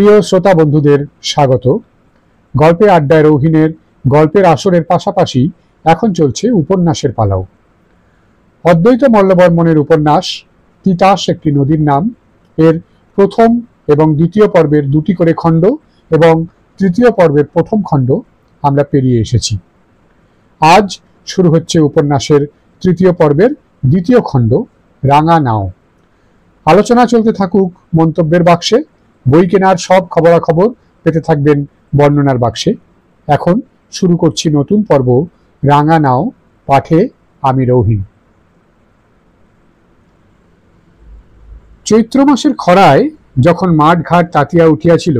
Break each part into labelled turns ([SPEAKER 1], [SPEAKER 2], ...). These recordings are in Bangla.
[SPEAKER 1] প্রিয় শ্রোতা বন্ধুদের স্বাগত। গল্পের আড্ডায় রৌহিনের গল্পের আসরের পাশাপাশি এখন চলছে উপন্যাসের পালাও। অদ্বৈত মল্লবর্মণের উপন্যাস তিতাস একটি নদীর নাম এর প্রথম এবং দ্বিতীয় পর্বের দুটি করে খণ্ড এবং তৃতীয় পর্বের প্রথম খণ্ড আমরা পেরিয়ে এসেছি। আজ শুরু হচ্ছে উপন্যাসের তৃতীয় পর্বের দ্বিতীয় খণ্ড রাঙা নাও। আলোচনা চলতে থাকুক মন্তব্যের বাক্সে, বই কেনার সব খবরাখবর পেতে থাকবেন বর্ণনার বাক্সে। এখন শুরু করছি নতুন পর্ব রাঙা নাও, পাঠে আমি রৌহিন। চৈত্র মাসের খরায় যখন মাঠ ঘাট তাতিয়া উঠিয়াছিল,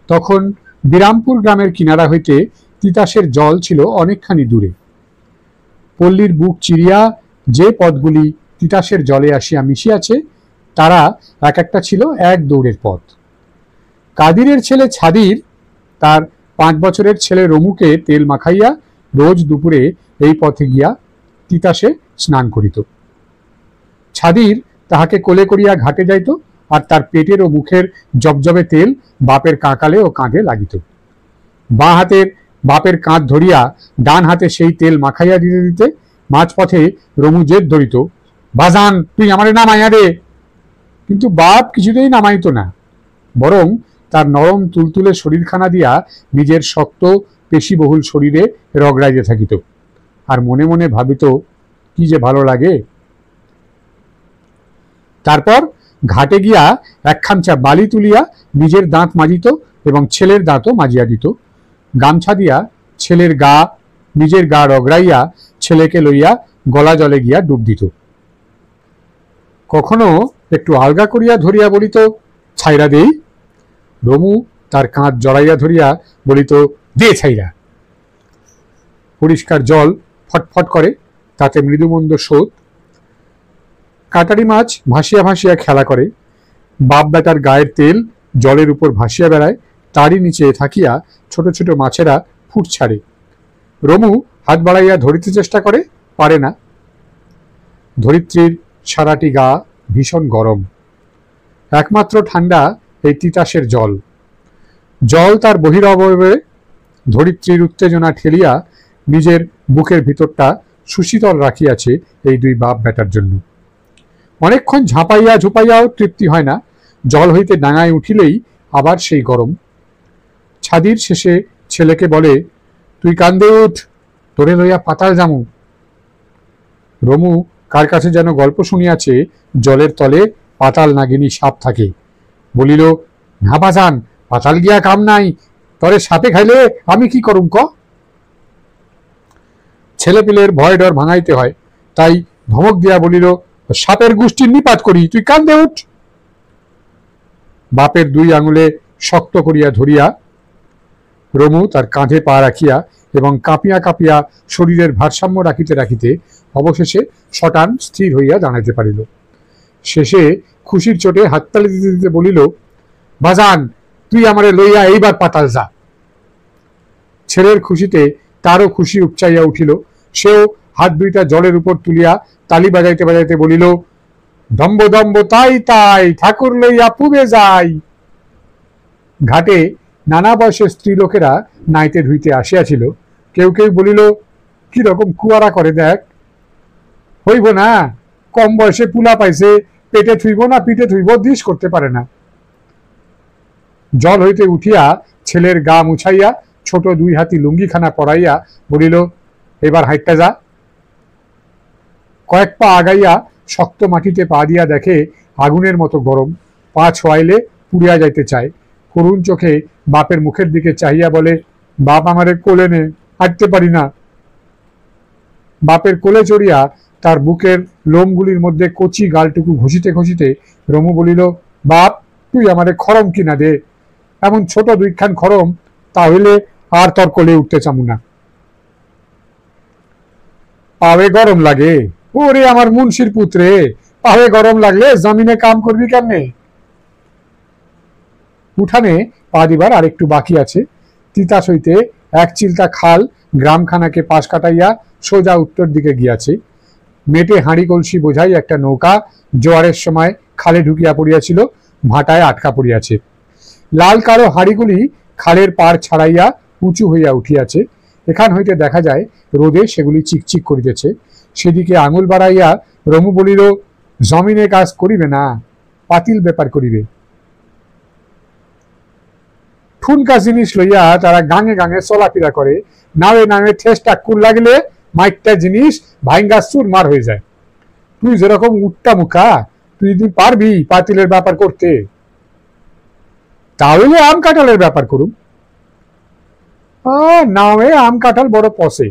[SPEAKER 1] তখন বিরামপুর গ্রামের কিনারা হইতে তিতাসের জল ছিল অনেকখানি দূরে। পল্লীর বুক চিরিয়া যে পথগুলি তিতাসের জলে আসিয়া মিশিয়াছে, তারা এক একটা ছিল এক দৌড়ের পথ। কাদিরের ছেলে ছাদির তার 5 বছরের ছেলে রমুকে তেল মাখাইয়া রোজ দুপুরে এই পথে গিয়া তিতাসে স্নান করিত। ছাদির তাহাকে কোলে করিয়া ঘাটে যাইত, আর তার পেটের ও মুখের জবজবে তেল বাপের কাঁকালে ও কাঁধে লাগিত। বাঁ হাতের বাপের কাঁধ ধরিয়া ডান হাতে সেই তেল মাখাইয়া দিতে দিতে মাঝপথে রমু জেদ ধরিত, বাজান তুই আমারে নামাইয়া দে। কিন্তু বাপ কিছুতেই নামাইত না, বরং তার নরম তুলতুলে শরীরখানা দিয়া নিজের শক্ত পেশিবহুল শরীরে রগড়াইতে থাকিত, আর মনে মনে ভাবিত কি যে ভালো লাগে। তারপর ঘাটে গিয়া এক খামচা বালি তুলিয়া নিজের দাঁত মাজিত এবং ছেলের দাঁতও মাজিয়া দিত। গামছা দিয়া ছেলের গা, নিজের গা রগড়াইয়া ছেলেকে লইয়া গলা জলে গিয়া ডুব দিত। কখনো একটু আলগা করিয়া ধরিয়া বলিত, ছাইরা দেই। রমু তার কাঁধ জড়াইয়া ধরিয়া বলিত, দে ছাইরা। পরিষ্কার জল ফটফট করে, তাতে মৃদুমন্দ স্রোত। কাটারি মাছ ভাসিয়া ভাসিয়া খেলা করে। বাপ বেটার গায়ের তেল জলের উপর ভাসিয়া বেড়ায়, তারই নিচে থাকিয়া ছোট ছোট মাছেরা ফুট ছাড়ে। রমু হাত বাড়াইয়া ধরিতে চেষ্টা করে, পারে না। ধরিত্রীর সারাটি গা ভীষণ গরম। একমাত্র ঠান্ডা এই তিতাসের জল। জল তার বহির অবয়বে ধরিত্রীর উত্তেজনা ঠেলিয়া নিজের বুকের ভিতরটা সুশীতল রাখিয়াছে এই দুই বাপ বেটার জন্য। অনেকক্ষণ ঝাঁপাইয়া ঝুপাইয়াও তৃপ্তি হয় না। জল হইতে ডাঙায় উঠিলেই আবার সেই গরম। ছাদির শেষে ছেলেকে বলে, তুই কান্দে উঠ, তোরে লইয়া পাতাল যামু। রমু কার কাছে যেন গল্প শুনিয়াছে জলের তলে পাতাল নাগিনী সাপ থাকে। বলিল, না বাজান, পাতাল গিয়া কাম নাই, তরে সাপে খাইলে আমি কি করুম ক। ছেলে পিলের ভয় ডর ভাঙাইতে হয়, তাই ধমক দিয়া বলিল, সাপের গোষ্ঠীর নিপাত করি, তুই কান্দে উঠ। বাপের 2 আঙুলে শক্ত করিয়া ধরিয়া রমু তার কাঁধে পা রাখিয়া এবং কাঁপিয়া কাঁপিয়া শরীরের ভারসাম্য রাখিতে রাখিতে অবশেষে শটান স্থির হইয়া দাঁড়াইতে পারিল। শেষে খুশির চোটে হাততালি দিতে দিতে বলিল, বাজান তুই আমারে লইয়া এইবার পাতাল যা। ছেলের খুশিতে তারও খুশি উপচাইয়া উঠিল। সেও হাত 2টা জলের উপর তুলিয়া তালি বাজাইতে বাজাইতে বলিল, দম্ব দম্ব তাই তাই, ঠাকুর লইয়া পুবে যাই। ঘাটে নানা বয়সের স্ত্রী লোকেরা নাইতে ধুইতে আসিয়াছিল। কেউ কেউ বলিল, কি রকম কুয়ারা করে দেখ, হইব না, কম বয়সে পুলা পাইছে, পেটে থুইব না পিঠে থুইব, দিস করতে পারে না। জল হইতে উঠিয়া ছেলের গা মুছাইয়া ছোট 2 হাতি লুঙ্গিখানা পরাইয়া বলিল, এবার হাইটটা যা। কয়েক পা আগাইয়া শক্ত মাটিতে পা দিয়া দেখে আগুনের মতো গরম। পা ছোঁয়াইলে পুড়িয়া যাইতে চায়। করুণ চোখে বাপের মুখের দিকে চাহিয়া বলে, বাপ আমারে কোলে নে, হাঁটতে পারি না। বাপের কোলে চড়িয়া তার বুকের লোমগুলির মধ্যে কচি গালটুকু ঘষিতে ঘষিতে রমু বলিল, বাপ তুই আমারে খরম কিনা দে, এমন ছোট 2খান খরম, তাহলে আর তোর কোলে উঠতে চামু না। পাবে গরম লাগে, ওরে আমার মুন্সির পুত্রে, পাবে গরম লাগলে জমিনে কাম করবি কেমনে। উঠানে পা দিবার আরেকটু বাকি আছে। তিতাস হইতে এক চিলতা খাল গ্রামখানাকে পাশ কাটাইয়া সোজা উত্তর দিকে গিয়াছে। মেটে হাঁড়ি কলসি বোঝাই একটা নৌকা জোয়ারের সময় খালে ঢুকিয়া পড়িয়াছিল, ভাটায় আটকা পড়িয়াছে। লাল কালো হাড়িগুলি খালের পাড় ছাড়াইয়া উঁচু হইয়া উঠিয়াছে। এখান হইতে দেখা যায় রোদে সেগুলি চিকচিক করিতেছে। সেদিকে আঙুল বাড়াইয়া রমু বলিল, জমিনে কাজ করিবে না, পাতিল ব্যাপার করিবে। ঠুনকা জিনিস লইয়া তারা গাঙে গাঙে চলাফেরা করে। নামে নামে ঠেস টাক্কুর লাগলে মাইকটা জিনিস ভাইঙ্গা চুরমার হয়ে যায়। তুই যেরকম উট্টা মুখা, তুই যদি পারবি পাতিলের ব্যাপার করতে, তাহলে আম কাঁঠালের ব্যাপার করুম। নামে আম কাঁঠাল বড় পচে,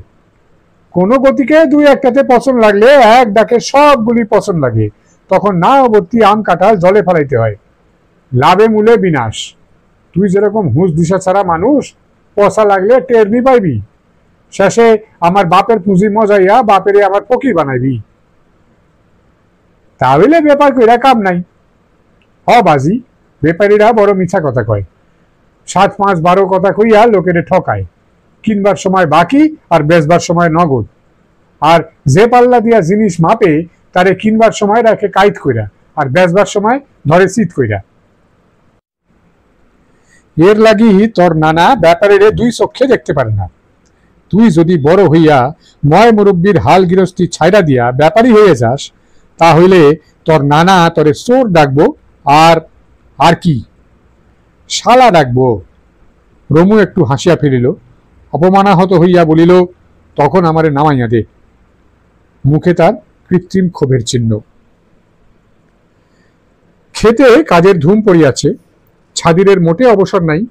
[SPEAKER 1] কোনো গতিকে দুই একটাতে পছন্দ লাগলে এক ডাকে সবগুলি পছন্দ লাগে, তখন না অবর্তী আম কাঁঠাল জলে ফেলাইতে হয়। লাভে মূলে বিনাশ। তুই যেরকম হুঁশ দিশা ছাড়া মানুষ, পচা লাগলে টের নি পাইবি, শেষে আমার বাপের পুঁজি মজাইয়া বাপেরে আমার ফকির বানাইবি। তাহলে ব্যাপার কইরা কাম নাই। বাজি, ব্যাপারীরা বড় মিছা কথা কয়, 7, 5, 12 কথা কইয়া লোকেরে ঠকায়। কিনবার সময় বাকি আর বেচবার সময় নগদ। আর যে পাল্লা দিয়া জিনিস মাপে তারে কিনবার সময় রাখে কাইত কইরা, আর বেচবার সময় ধরে চিত কইরা। এর লাগি তোর নানা ব্যাপারের দুই চক্ষে দেখতে পারে না। তুই যদি বড় হইয়া ময় মুরব্বীর হাল গৃহস্থী ছাইরা দিয়া ব্যাপারী হয়ে যাস, তাহলে তোর নানা তোরে চোর ডাকবো, আর আর কি শালা ডাকবো। রমু একটু হাসিয়া ফিরিল, অপমানাহত হইয়া বলিল, তখন আমারে নামাইয়া দে। মুখে তার কৃত্রিম ক্ষোভের চিহ্ন। খেতে কাজের ধুম পড়িয়াছে। ছাদিরের মোটে অবসর নাই,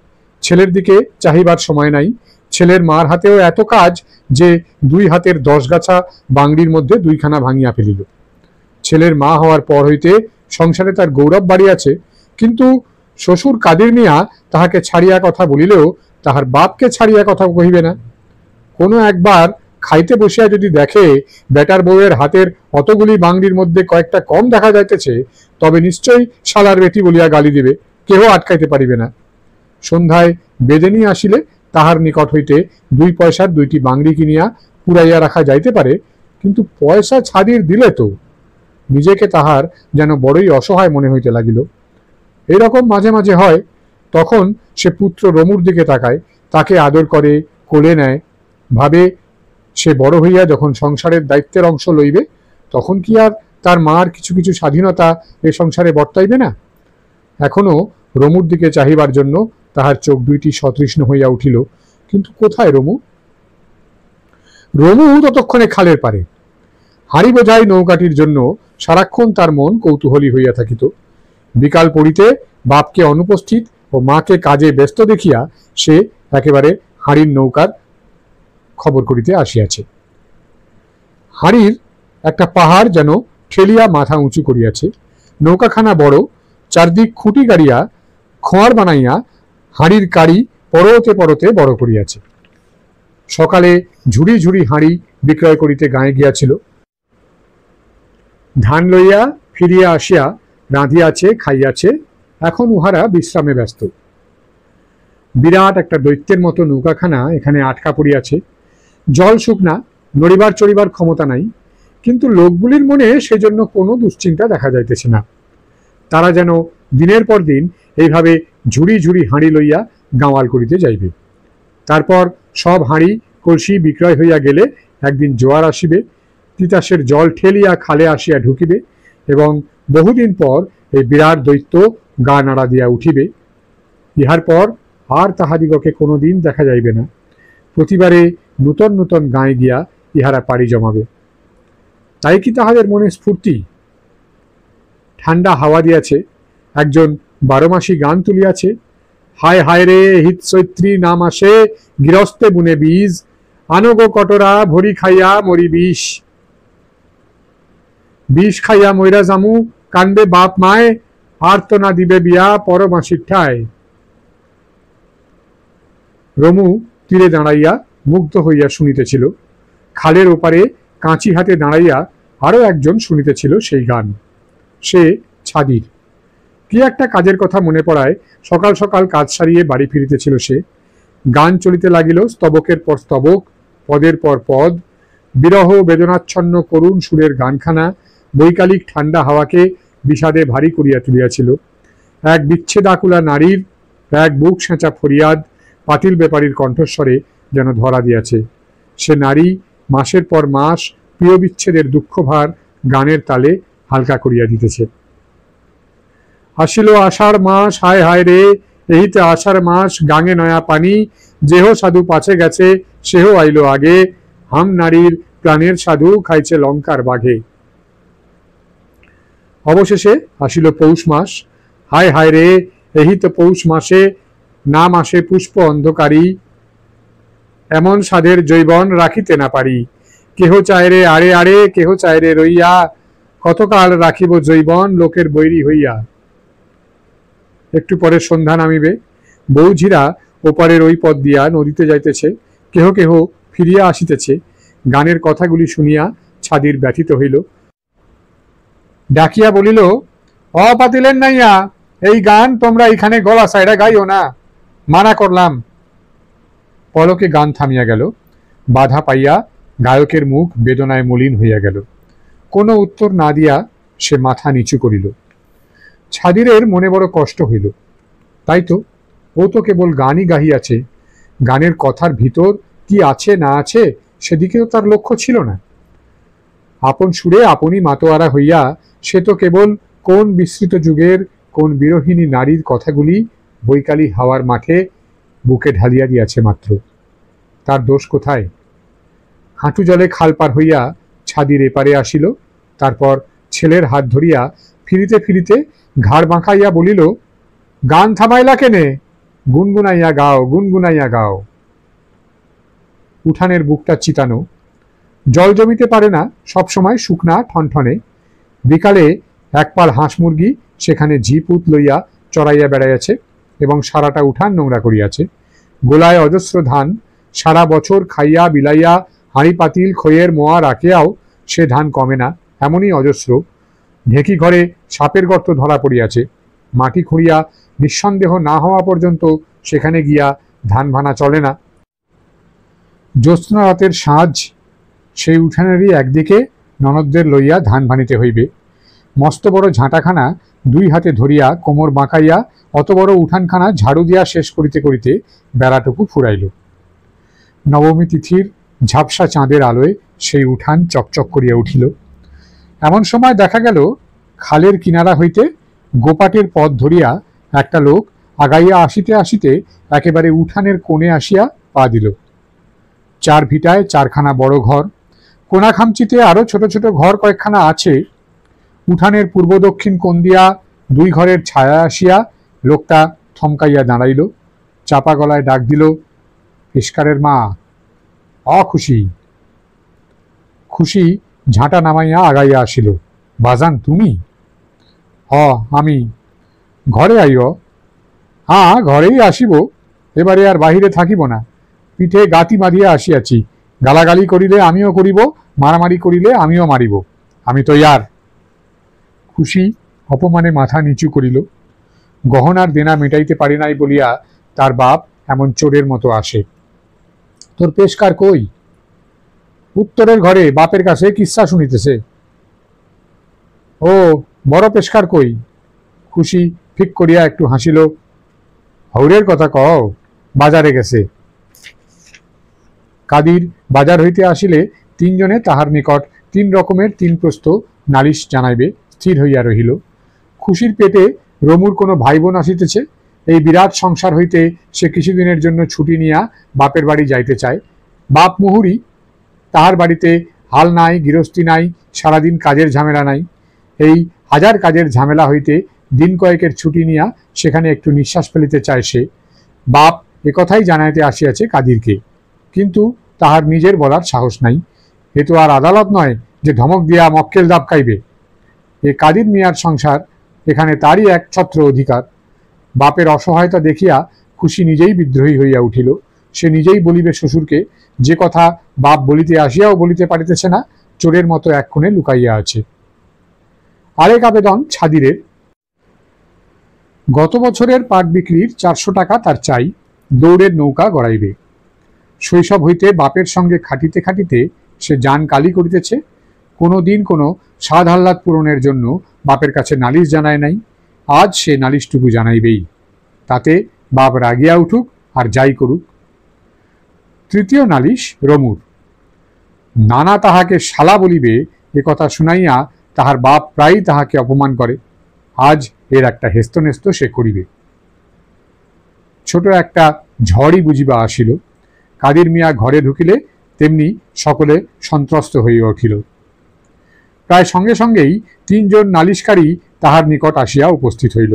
[SPEAKER 1] ছেলের দিকে চাহিবার সময় নাই। ছেলের মার হাতেও এত কাজ যে 2 হাতের 10 গাছা বাংড়ির মধ্যে 2খানা ভাঙিয়া ফেলিল। ছেলের মা হওয়ার পর হইতে সংসারে তার গৌরব বাড়িয়াছে, কিন্তু শ্বশুর কাদের মিয়া তাহাকে ছাড়িয়া কথা বলিলেও তাহার বাপকে ছাড়িয়া কথা কহিবে না। কোনো একবার খাইতে বসিয়া যদি দেখে বেটার বউয়ের হাতের অতগুলি বাংড়ির মধ্যে কয়েকটা কম দেখা যাইতেছে, তবে নিশ্চয়ই শালার বেটি বলিয়া গালি দিবে, কেহ আটকাইতে পারিবে না। সন্ধ্যায় বেদেনি আসিলে তাহার নিকট হইতে 2 পয়সার 2টি বাংড়ি কিনিয়া পুরাইয়া রাখা যাইতে পারে, কিন্তু পয়সা ছাদির দিলে তো নিজেকে তাহার যেন বড়ই অসহায় মনে হইতে লাগিল। এইরকম মাঝে মাঝে হয়। তখন সে পুত্র রমুর দিকে তাকায়, তাকে আদর করে, কোলে নেয়, ভাবে সে বড় হইয়া যখন সংসারের দায়িত্বের অংশ লইবে, তখন কি আর তার মার কিছু কিছু স্বাধীনতা এ সংসারে বর্তাইবে না। এখনো রমুর দিকে চাহিবার জন্য তাহার চোখ 2টি সতৃষ্ণ হইয়া উঠিল, কিন্তু কোথায় রমু? রমু ততক্ষণে খালের পারে। হাড়ি বোঝাই নৌকাটির জন্য সারাক্ষণ তার মন কৌতূহলী হইয়া থাকিত। বিকাল পড়িতে বাপকে অনুপস্থিত ও মাকে কাজে ব্যস্ত দেখিয়া সে একেবারে হাড়ির নৌকার খবর করিতে আসিয়াছে। হাড়ির একটা পাহাড় যেন ঠেলিয়া মাথা উঁচু করিয়াছে। নৌকাখানা বড়, চারদিক খুঁটি গাড়িয়া খোঁয়ার বানাইয়া হাড়ির কাড়ি পরতে পরতে বড় করিয়াছে। সকালে ঝুড়ি ঝুড়ি হাড়ি বিক্রয় করিতে গায়ে গিয়াছিল। ধান লইয়া ফিরিয়া আসিয়া রাঁধিয়াছে, খাইয়াছে। এখন উহারা বিশ্রামে ব্যস্ত। বিরাট একটা দৈত্যের মতো নৌকাখানা এখানে আটকা পড়িয়াছে। জল শুকনা, নড়িবার চড়িবার ক্ষমতা নাই, কিন্তু লোকগুলির মনে সেজন্য কোনো দুশ্চিন্তা দেখা যাইতেছে না। তারা যেন দিনের পর দিন এইভাবে ঝুড়ি ঝুড়ি হাঁড়ি লইয়া গাঁওয়াল করিতে যাইবে। তারপর সব হাঁড়ি কলসি বিক্রয় হইয়া গেলে একদিন জোয়ার আসিবে, তিতাসের জল ঠেলিয়া খালে আসিয়া ঢুকিবে, এবং বহুদিন পর এই বিরাট দৈত্য গা নাড়া দিয়া উঠিবে। ইহার পর আর তাহাদিগকে কোনো দিন দেখা যাইবে না। প্রতিবারে নূতন নূতন গাঁয়ে গিয়া ইহারা পাড়ি জমাবে। তাই কি তাহাদের মনে স্ফূর্তি? ঠান্ডা হাওয়া দিয়াছে, একজন 12 মাসি গান তুলিয়াছে, হায় হায় রে হিত চৈত্রী নাম আসে, গৃহস্থে বুনে বীজ, আনগো কটরা ভরি খাইয়া মরি বিষ। বিষ খাইয়া মইরা জামু, কান্দে বাপ মায়, আর তো না দিবে বিয়া পর মাসির ঠায়। রমু তীরে দাঁড়াইয়া মুগ্ধ হইয়া শুনিতেছিল। খালের ওপারে কাঁচি হাতে দাঁড়াইয়া আরো একজন শুনিতেছিল সেই গান। সে ছাদির। কি একটা কাজের কথা মনে পড়ায় সকাল সকাল কাজ সারিয়ে বাড়ি ফিরিতেছিল সে। গান চলিতে লাগিল, স্তবকের পর স্তবক, পদের পর পদ। বিরহ বেদনাচ্ছন্ন করুণ সুরের গানখানা বৈকালিক ঠান্ডা হাওয়াকে বিষাদে ভারী করিয়া তুলিয়াছিল। এক বিচ্ছেদাকুলা নারীর এক বুক সেঁচা ফরিয়াদ পাতিল ব্যাপারীর কণ্ঠস্বরে যেন ধরা দিয়াছে। সে নারী মাসের পর মাস প্রিয় বিচ্ছেদের দুঃখভার গানের তালে হালকা করিয়া দিতেছে। আসিল আষাঢ় মাস, হায় হায় রে, এইতে আষাঢ় মাস, গাঙে নয়া পানি, যেহ সাধু পাছে গেছে সেহ আইল আগে, হাম নারীর প্রাণের সাধু খাইছে লঙ্কার বাঘে। অবশেষে আসিল পৌষ মাস, হায় হায় রে, এই তো পৌষ মাসে, না মাসে পুষ্প অন্ধকারী, এমন সাধের জৈবন রাখিতে না পারি, কেহ চায় রে আরে আরে, কেহ চায় রে রইয়া, কতকাল রাখিব জৈবন লোকের বৈরী হইয়া। একটু পরে সন্ধ্যা নামিবে, বৌঝিরা ওপারের ওই পথ দিয়া নদীতে যাইতেছে, কেহ কেহ ফিরিয়া আসিতেছে। গানের কথাগুলি শুনিয়া ছাদির ব্যথিত হইল, ডাকিয়া বলিল, অপাতিলেন নাইয়া, এই গান তোমরা এখানে গলা সাইডা গাইও না, মানা করলাম। পলকে গান থামিয়া গেল। বাধা পাইয়া গায়কের মুখ বেদনায় মলিন হইয়া গেল। কোনো উত্তর না দিয়া সে মাথা নিচু করিল। ছাদিরের মনে বড় কষ্ট হইল। তাই তো, ও তো কেবল গানই গাহিয়াছে, গানের কথার ভিতর কি আছে না আছে সেদিকেও তার লক্ষ্য ছিল না। আপন সুরে আপনই মাতোয়ারা হইয়া সে তো কেবল কোন বিস্মৃত যুগের কোন বিরোহিণী নারীর কথাগুলি বৈকালী হাওয়ার মাঠে বুকে ঢালিয়া দিয়াছে মাত্র। তার দোষ কোথায়? হাঁটু জলে খাল পার হইয়া ছাদির এপারে আসিল। তারপর ছেলের হাত ধরিয়া ফিরিতে ফিরিতে ঘাড় বাঁকাইয়া বলিল, গান থামাইলা কেনে? গুনগুনাইয়া গাও, গুনগুনাইয়া গাও। উঠানের বুকটা চিতানো, জল জমিতে পারে না, সবসময় শুকনা ঠনঠনে। বিকালে একপাল হাঁস মুরগি সেখানে ঝিপুত লইয়া চড়াইয়া বেড়াইয়াছে এবং সারাটা উঠান নোংরা করিয়াছে। গোলায় অজস্র ধান, সারা বছর খাইয়া বিলাইয়া হাঁড়ি পাতিল খইয়ের মোয়া রাখিয়াও সে ধান কমে না, এমনই অজস্র। ঢেকি ঘরে সাপের গর্ত ধরা পড়িয়াছে। মাটি খুঁড়িয়া নিঃসন্দেহ না হওয়া পর্যন্ত সেখানে গিয়া ধান ভানা চলে না। জ্যোৎস্না রাতের সাঁঝ সেই উঠানেরই একদিকে ননদদের লইয়া ধান ভানিতে হইবে। মস্ত বড় ঝাঁটাখানা দুই হাতে ধরিয়া কোমর বাঁকাইয়া অত বড় উঠানখানা ঝাড়ু দিয়া শেষ করিতে করিতে বেড়াটুকু ফুরাইল। নবমী তিথির ঝাপসা চাঁদের আলোয় সেই উঠান চকচক করিয়া উঠিল। এমন সময় দেখা গেল খালের কিনারা হইতে গোপাটের পথ ধরিয়া একটা লোক আগাইয়া আসিতে আসিতে একেবারে উঠানের কোণে আসিয়া পা দিল। চার ভিটায় চারখানা বড় ঘর, কোনা খামচিতে আরো ছোট ছোট ঘর কয়েকখানা আছে। উঠানের পূর্ব দক্ষিণ কোণ দিয়া দুই ঘরের ছায়া আসিয়া লোকটা থমকাইয়া দাঁড়াইল, চাপা গলায় ডাক দিল, পেশকারের মা। অখুশি। খুশি ঝাঁটা নামাইয়া আগাইয়া আসিল। বাজান তুমি? আমি। ঘরে আইও। ঘরেই আসিব, এবারে আর বাহিরে থাকিব না। পিঠে গাতি বাঁধিয়া আসিয়াছি, গালাগালি করিলে আমিও করিব, মারামারি করিলে আমিও মারিব। আমি তো ইয়ার। খুশি অপমানে মাথা নিচু করিল। গহনার দেনা মেটাইতে পারি নাই বলিয়া তার বাপ এমন চোরের মতো আসে। তোর পেশকার কই? উত্তরের ঘরে বাপের কাছে কিস্সা শুনিতেছে। ও, বড় পেশকার কই? খুশি ঠিক করিয়া একটু হাসিল। হৌরের কথা কও, বাজারে গেছে। কাদির বাজার হইতে আসিলে তিনজনে তাহার নিকট তিন রকমের তিন প্রস্থ নালিশ জানাইবে স্থির হইয়া রহিল। খুশির পেটে রমুর কোনো ভাই বোন আসিতেছে। এই বিরাট সংসার হইতে সে কিছুদিনের জন্য ছুটি নিয়া বাপের বাড়ি যাইতে চায়। বাপ মুহুরি, তাহার বাড়িতে হাল নাই, গৃহস্থী নাই, সারাদিন কাজের ঝামেলা নাই। এই হাজার কাজের ঝামেলা হইতে দিন কয়েকের ছুটি নিয়া সেখানে একটু নিঃশ্বাস ফেলিতে চায় সে। বাপ একথাই জানাইতে আসিয়াছে কাদিরকে, কিন্তু তাহার নিজের বলার সাহস নাই। এ তো আর আদালত নয় যে ধমক দিয়া মক্কেল দাবকাইবে। এ কাদির মিয়ার সংসার, এখানে তারই এক ছত্র অধিকার। বাপের অসহায়তা দেখিয়া খুশি নিজেই বিদ্রোহী হইয়া উঠিল। সে নিজেই বলিবে শ্বশুরকে যে কথা বাপ বলিতে আসিয়াও বলিতে পারিতেছে না, চোরের মতো এক কোণে লুকাইয়া আছে। আরেক আবেদন ছাদিরের। গত বছরের পাট বিক্রির 400 টাকা তার চাই, দৌড়ের নৌকা গড়াইবে। শৈশব হইতে বাপের সঙ্গে খাটিতে খাটিতে সে জান কালি করিতেছে। কোনো দিন কোনো স্বাদ আহ্লাদ পূরণের জন্য বাপের কাছে নালিশ জানায় নাই, আজ সে নালিশটুকু জানাইবেই। তাতে বাপ রাগিয়া উঠুক আর যাই করুক। তৃতীয় নালিশ রমুর। নানা তাহাকে শালা বলিবে এ কথা শুনাইয়া তাহার বাপ প্রায়ই তাহাকে অপমান করে। আজ এর একটা হেস্তনেস্ত সে করিবে। ছোট একটা ঝড়ই বুঝিবা আসিল। কাদির মিয়া ঘরে ঢুকিলে তেমনি সকলে সন্ত্রস্ত হইয়া উঠিল। প্রায় সঙ্গে সঙ্গেই 3 জন নালিশকারী তাহার নিকট আসিয়া উপস্থিত হইল।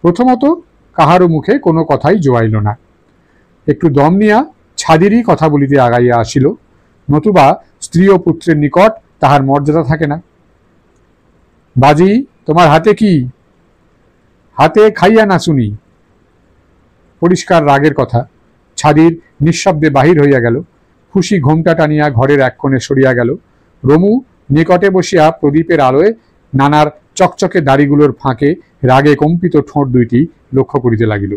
[SPEAKER 1] প্রথমত কাহারও মুখে কোনো কথাই জোয়াইল না। একটু দম নিয়া ছাদিরই কথা বলিতে আগাইয়া আসিল, নতুবা স্ত্রী ও পুত্রের নিকট তাহার মর্যাদা থাকে না। বাজি, তোমার হাতে কি? হাতে খাইয়া না শুনি। পরিষ্কার রাগের কথা। ছাদির নিঃশব্দে বাহির হইয়া গেল। খুশি ঘোমটা টানিয়া ঘরের এক কোণে সরিয়া গেল। রমু নিকটে বসিয়া প্রদীপের আলোয় নানার চকচকে দাড়িগুলোর ফাঁকে রাগে কম্পিত ঠোঁট দুইটি লক্ষ্য করিতে লাগিল।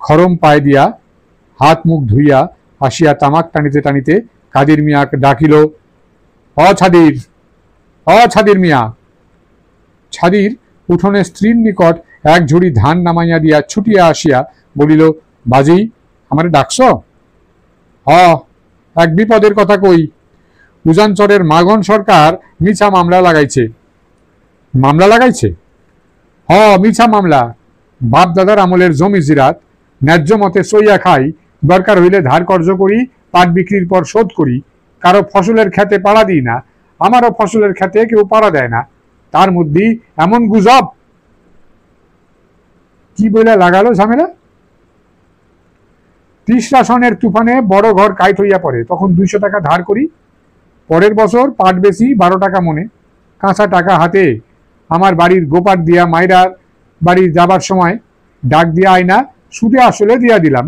[SPEAKER 1] খরম পায়ে দিয়া হাত মুখ ধুইয়া আসিয়া তামাক টানিতে টানিতে কাদির মিয়া ডাকিল, ছাদির, ছাদির মিয়া। ছাদির উঠোনে স্ত্রীর নিকট এক ঝুড়ি ধান নামাইয়া দিয়া ছুটিয়া আসিয়া বলিল, বাজি, আমারে ডাকছ? এক বিপদের কথা কই। উজানচরের মাগন সরকার মিছা মামলা লাগাইছে। মামলা লাগাইছে? মিছা মামলা। বাপ দাদার আমলের জমি জিরাত ন্যায্য মতে সইয়া খাই, দরকার হইলে ধার কর্জ করি, পাট বিক্রির পর শোধ করি। কারো ফসলের খেতে পাড়া দিই না, আমারও ফসলের খেতে কেউ পাড়া দেয় না। তার মধ্যেই এমন গুজব। কি বলে লাগালো ঝামেলা? 30 রাসনের তুফানে বড় ঘর কাইট হইয়া পড়ে, তখন 200 টাকা ধার করি। পরের বছর পাট বেশি 12 টাকা মনে। কাঁচা টাকা হাতে আমার বাড়ির গোপাট দিয়া মাইরার বাড়ি যাবার সময় ডাক দিয়া আইনা সুদে আসলে দিয়া দিলাম।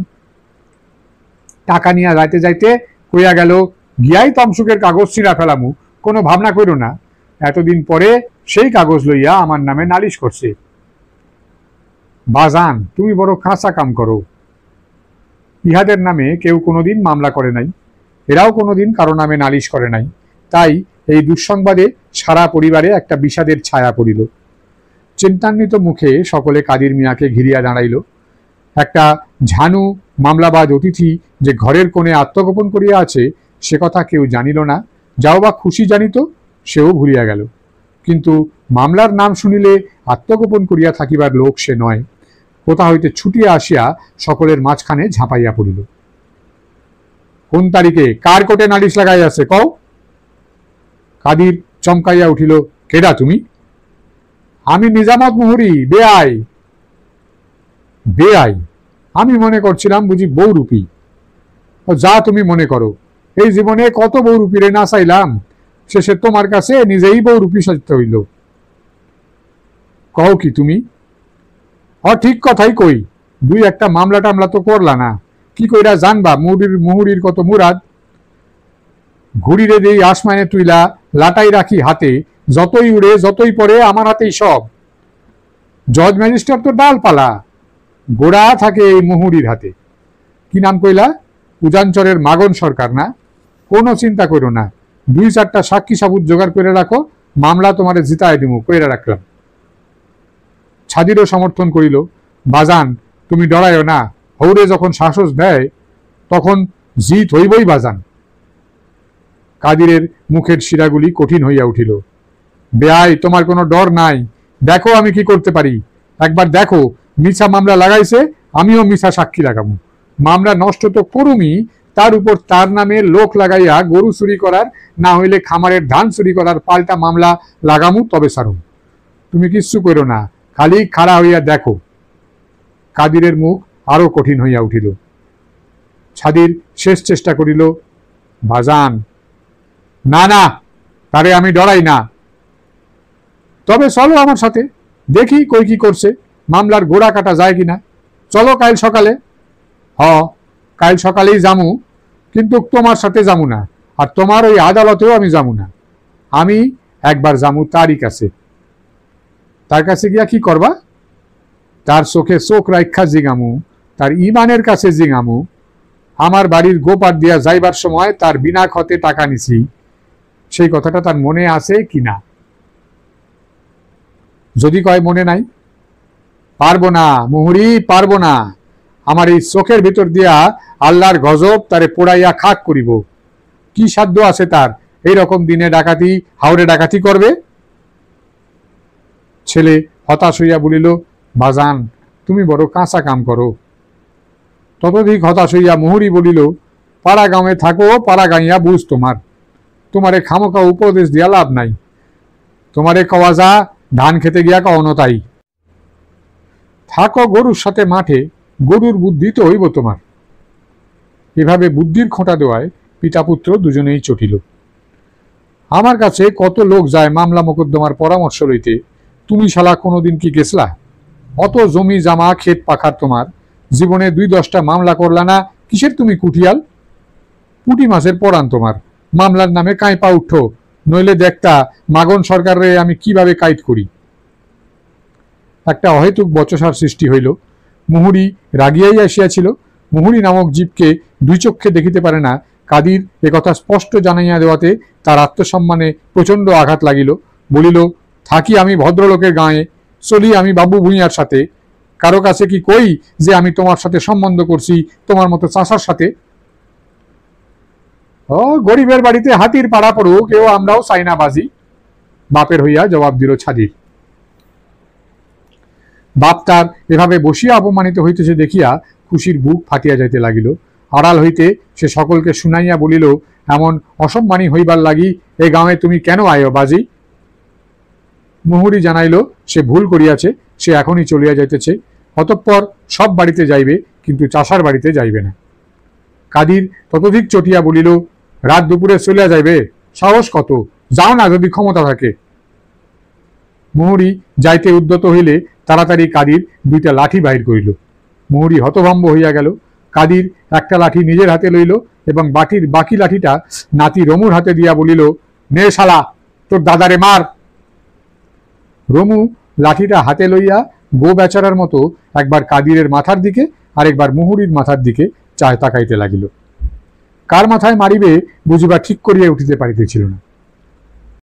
[SPEAKER 1] টাকা নিয়া যাইতে যাইতে কইয়া গেল, গিয়াই তমসুকের কাগজ ছিঁড়া ফেলামু, কোনো ভাবনা করো না। এতদিন পরে সেই কাগজ লইয়া আমার নামে নালিশ করছে। বাজান, তুমি বড় কাঁচা কাম করো। ইহাদের নামে কেউ কোনোদিন মামলা করে নাই, এরাও কোনোদিন কারো নামে নালিশ করে নাই। তাই এই দুঃসংবাদে সারা পরিবারে একটা বিষাদের ছায়া পড়িল। চিন্তান্বিত মুখে সকলে কাদির মিয়াকে ঘিরিয়া দাঁড়াইল। একটা ঝানু মামলাবাজ অতিথি যে ঘরের কোণে আত্মগোপন করিয়া আছে সে কথা কেউ জানিল না। যাও বা খুশি জানিত, সেও ভুলিয়া গেল। কিন্তু মামলার নাম শুনিলে আত্মগোপন করিয়া থাকিবার লোক সে নয়। কোথা হইতে ছুটিয়া আসিয়া সকলের মাঝখানে ঝাঁপাইয়া পড়িল। কোন তারিখে কার কোটে নালিশ লাগাইয়াছে কও? কাদির চমকাইয়া উঠিল, কেডা তুমি? আমি নিজামত মুহুরী, বেআই। বেআই? আমি মনে করছিলাম বুঝি বউরূপী। যা তুমি মনে করো। এই জীবনে কত বউরূপীরে না চাইলাম, শেষে তোমার কাছে নিজেই বউরূপী সাজতে হইল। কও কি তুমি? ঠিক কথাই কই। 2-1টা মামলা টামলা তো করলা না, কি কইরা জানবা মুহুরীর কত মুরাদ। ঘুড়িরে দেই আসমানে তুইলা, লাটাই রাখি হাতে, যতই উড়ে যতই পড়ে আমার হাতেই সব। জজ ম্যাজিস্ট্রেট তো ডালপালা, গোড়া থাকে এই মুহুরীর হাতে। কি নাম কইলা? উজানচরের মাগন সরকার না? কোনো চিন্তা করো না, 2-4টা সাক্ষী সাবুত জোগাড় করে রাখো, মামলা তোমারে জিতায় দিমু, কইরা রাখলাম। ছাদিরও সমর্থন করিল, বাজান তুমি ডরাইও না, হৌরে যখন সাহস দেয় তখন জিত হইবই বাজান। কাদিরের মুখের শিরাগুলি কঠিন হইয়া উঠিল। বেআই, তোমার কোনো ডর নাই, দেখো আমি কি করতে পারি। একবার দেখো, মিছা মামলা লাগাইছে, আমিও মিছা সাক্ষী লাগাবো। মামলা নষ্ট তো করুমই, তার উপর তার নামে লোক লাগাইয়া গরু চুরি করার, না হইলে খামারের ধান চুরি করার পাল্টা মামলা লাগামু, তবে সারুম। তুমি কিচ্ছু করো না, খালি খাড়া হইয়া দেখো। কাদিরের মুখ আরো কঠিন হইয়া উঠিল। ছাদির শেষ চেষ্টা করিল, বাজান, না না, তারে আমি ডরাই না। তবে চলো আমার সাথে, দেখি কই কি করছে, মামলার গোড়া কাটা যায় কিনা। চলো কাল সকালে। কাল সকালেই যামু, কিন্তু তোমার সাথে যামু না, আর তোমার ওই আদালতেও আমি যামু না। আমি একবার যামু তারই কাছে। তার কাছে গিয়া কি করবা? তার চোখে চোখ রাখা জিগামু, তার ইমানের কাছে জিগামু। আমার বাড়ির গোপার দিয়া যাইবার সময় তার বিনা ক্ষতে টাকা নিছি, সেই কথাটা তার মনে আছে কিনা। যদি কয় মনে নাই, পারবো না মুহুরি, পারবো না। আমার এই চোখের ভিতর দিয়া আল্লাহর গজব তারে পোড়াইয়া খাক করিব। কি সাধ্য আছে তার এই রকম দিনে ডাকাতি, হাওড়ে ডাকাতি করবে? ছেলে হতাশ হইয়া বলিল, বাজান তুমি বড় কাঁচা কাম করো। ততধিক হতাশ হইয়া মুহুরি বলিল, পাড়া গাঁয়ে থাকো, পাড়া গাইয়া বুঝ তোমার, তোমারে খামোকা উপদেশ দিয়া লাভ নাই। তোমারে কওয়া যা, ধান খেতে গিয়া কওনো তাই। থাকো গরুর সাথে মাঠে, গরুর বুদ্ধি তো হইব তোমার। এভাবে বুদ্ধির খোঁটা দেওয়ায় পিতা পুত্র দুজনেই চটিল। আমার কাছে কত লোক যায় মামলা মোকদ্দমার পরামর্শ লইতে, তুমি শালা কোনোদিন কি গেছলা? অত জমি জামা ক্ষেত পাখার তোমার, জীবনে 2-10টা মামলা করলা না, কিসের তুমি কুঠিয়াল? পুঁটি মাছের পরাণ তোমার, মামলার নামে কাঁইপা উঠো, নইলে দেখতা মাগন সরকারে আমি কিভাবে কাইট করি। একটা অহেতুক বচসার সৃষ্টি হইল। মুহুরি রাগিয়াই আসিয়াছিল। মুহুরি নামক জীবকে দুই চক্ষে দেখিতে পারে না, কাদির একথা স্পষ্ট জানাইয়া দেওয়াতে তার আত্মসম্মানে প্রচণ্ড আঘাত লাগিল। বলিল, থাকি আমি ভদ্রলোকের গাঁয়ে, চলি আমি বাবু ভূঁইয়ার সাথে, কারো কাছে কি কই যে আমি তোমার সাথে সম্বন্ধ করছি তোমার মতো চাষার সাথে? ও গরিবের বাড়িতে হাতির পাড়া পড়ুক, কেউ আমরাও চাই না বাজি, বাপের হইয়া জবাব দিল ছাদির। বাপ তার এভাবে বসিয়া অপমানিত হইতেছে দেখিয়া খুশির বুক ফাটিয়া যাইতে লাগিল। আড়াল হইতে সে সকলকে শুনাইয়া বলিল, এমন অসম্মানী হইবার লাগি এ গাঁয়ে তুমি কেন আয়ো বাজি? মুহুরি জানাইল সে ভুল করিয়াছে, সে এখনই চলিয়া যাইতেছে, অতঃপর সব বাড়িতে যাইবে, কিন্তু চাষার বাড়িতে যাইবে না। কাদির ততোধিক চটিয়া বলিল, রাত দুপুরে চলিয়া যাইবে? সাহস কত, যাও না যদি ক্ষমতা থাকে। মুহুরি যাইতে উদ্যত হইলে তাড়াতাড়ি কাদির 2টা লাঠি বাহির করিল। মুহুরি হতভম্ব হইয়া গেল। কাদির একটা লাঠি নিজের হাতে লইল এবং বাকি লাঠিটা নাতি রমুর হাতে দিয়া বলিল, নে শালা, তোর দাদারে মার। রমু লাঠিটা হাতে লইয়া গো বেচারার মতো একবার কাদিরের মাথার দিকে আর একবার মুহুরির মাথার দিকে চায় তাকাইতে লাগিল। কার মাথায় মারিবে বুঝিবা ঠিক করিয়া উঠিতে পারিতেছিল না।